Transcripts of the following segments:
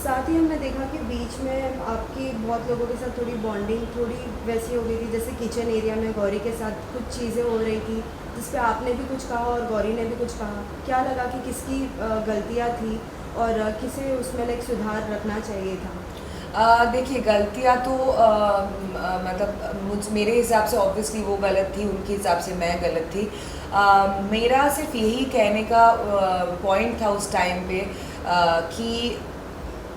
साथ ही हमने देखा कि बीच में आपकी बहुत लोगों के साथ थोड़ी बॉन्डिंग थोड़ी वैसी हो गई थी, जैसे किचन एरिया में गौरी के साथ कुछ चीज़ें हो रही थी जिस पे आपने भी कुछ कहा और गौरी ने भी कुछ कहा। क्या लगा कि किसकी गलतियाँ थी और किसे उसमें लाइक सुधार रखना चाहिए था? देखिए, गलतियाँ तो मतलब मेरे हिसाब से ऑब्वियसली वो गलत थी, उनके हिसाब से मैं गलत थी। मेरा सिर्फ यही कहने का पॉइंट था उस टाइम पे कि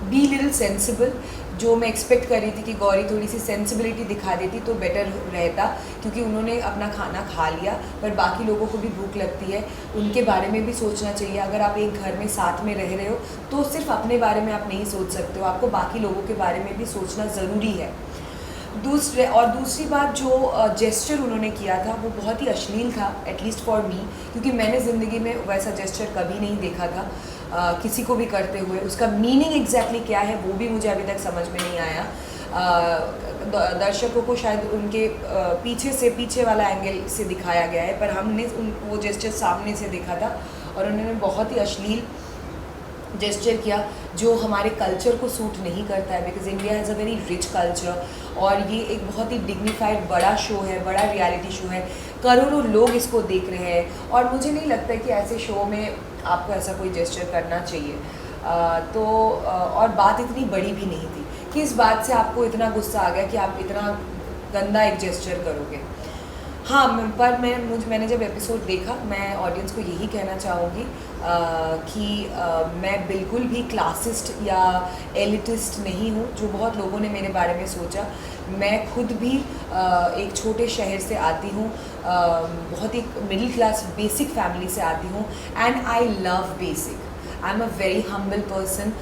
बी लिटिल सेंसिबल। जो मैं एक्सपेक्ट कर रही थी कि गौरी थोड़ी सी सेंसिबिलिटी दिखा देती तो बेटर रहता, क्योंकि उन्होंने अपना खाना खा लिया, पर बाकी लोगों को भी भूख लगती है, उनके बारे में भी सोचना चाहिए। अगर आप एक घर में साथ में रह रहे हो तो सिर्फ अपने बारे में आप नहीं सोच सकते हो, आपको बाकी लोगों के बारे में भी सोचना ज़रूरी है। दूसरी बात, जो जेस्चर उन्होंने किया था वो बहुत ही अश्लील था, एटलीस्ट फॉर मी, क्योंकि मैंने ज़िंदगी में वैसा जेस्चर कभी नहीं देखा था किसी को भी करते हुए। उसका मीनिंग एग्जैक्टली क्या है वो भी मुझे अभी तक समझ में नहीं आया। दर्शकों को शायद उनके पीछे वाला एंगल से दिखाया गया है, पर हमने वो जेस्चर सामने से देखा था और उन्होंने बहुत ही अश्लील जेस्चर किया जो हमारे कल्चर को सूट नहीं करता है, because India has a very rich culture और ये एक बहुत ही डिग्निफाइड बड़ा शो है, बड़ा रियलिटी शो है, करोड़ों लोग इसको देख रहे हैं और मुझे नहीं लगता कि ऐसे शो में आपको ऐसा कोई जेस्चर करना चाहिए। और बात इतनी बड़ी भी नहीं थी, किस बात से आपको इतना गुस्सा आ गया कि आप इतना गंदा एक जेस्चर करोगे। हाँ, पर मैंने जब एपिसोड देखा, मैं ऑडियंस को यही कहना चाहूँगी कि मैं बिल्कुल भी क्लासिस्ट या एलिटिस्ट नहीं हूँ जो बहुत लोगों ने मेरे बारे में सोचा। मैं खुद भी एक छोटे शहर से आती हूँ, बहुत ही मिडिल क्लास बेसिक फैमिली से आती हूँ, and I love basic. I am a very humble person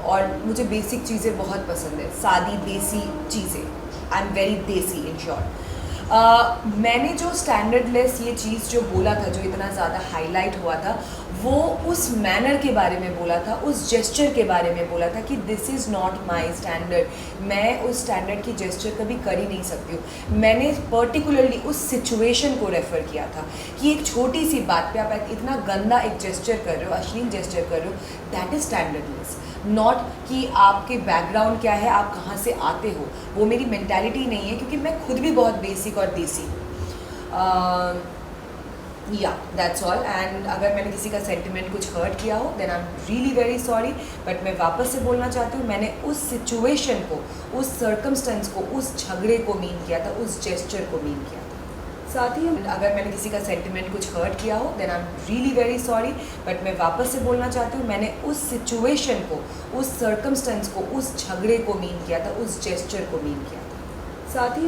और मुझे बेसिक चीज़ें बहुत पसंद है, सादी देसी चीज़ें। आई एम वेरी देसी इन शॉर्ट। मैंने जो स्टैंडर्डलेस ये चीज़ जो बोला था, जो इतना ज़्यादा हाईलाइट हुआ था, वो उस मैनर के बारे में बोला था, उस जेस्चर के बारे में बोला था कि this is not my standard. मैं उस स्टैंडर्ड की जेस्चर कभी कर ही नहीं सकती हूँ। मैंने पर्टिकुलरली उस सिचुएशन को रेफ़र किया था कि एक छोटी सी बात पे आप इतना गंदा एक जेस्चर कर रहे हो, अश्लील जेस्चर कर रहे हो, दैट इज़ स्टैंडर्डलेस। नॉट कि आपके बैकग्राउंड क्या है, आप कहाँ से आते हो, वो मेरी मेंटालिटी नहीं है, क्योंकि मैं खुद भी बहुत बेसिक और देसी हूँ। या दैट्स ऑल। एंड अगर मैंने किसी का सेंटिमेंट कुछ हर्ट किया हो then I am really very sorry, but मैं वापस से बोलना चाहती हूँ, मैंने उस सिचुएशन को, उस सर्कमस्टेंस को, उस झगड़े को मीन किया था, उस जेस्चर को मीन किया था। साथ ही अगर मैंने किसी का सेंटिमेंट कुछ हर्ट किया हो then I am really very sorry, but मैं वापस से बोलना चाहती हूँ, मैंने उस सिचुएशन को, उस सर्कमस्टेंस को, उस झगड़े को मीन किया था, उस जेस्चर को मीन किया था। साथ ही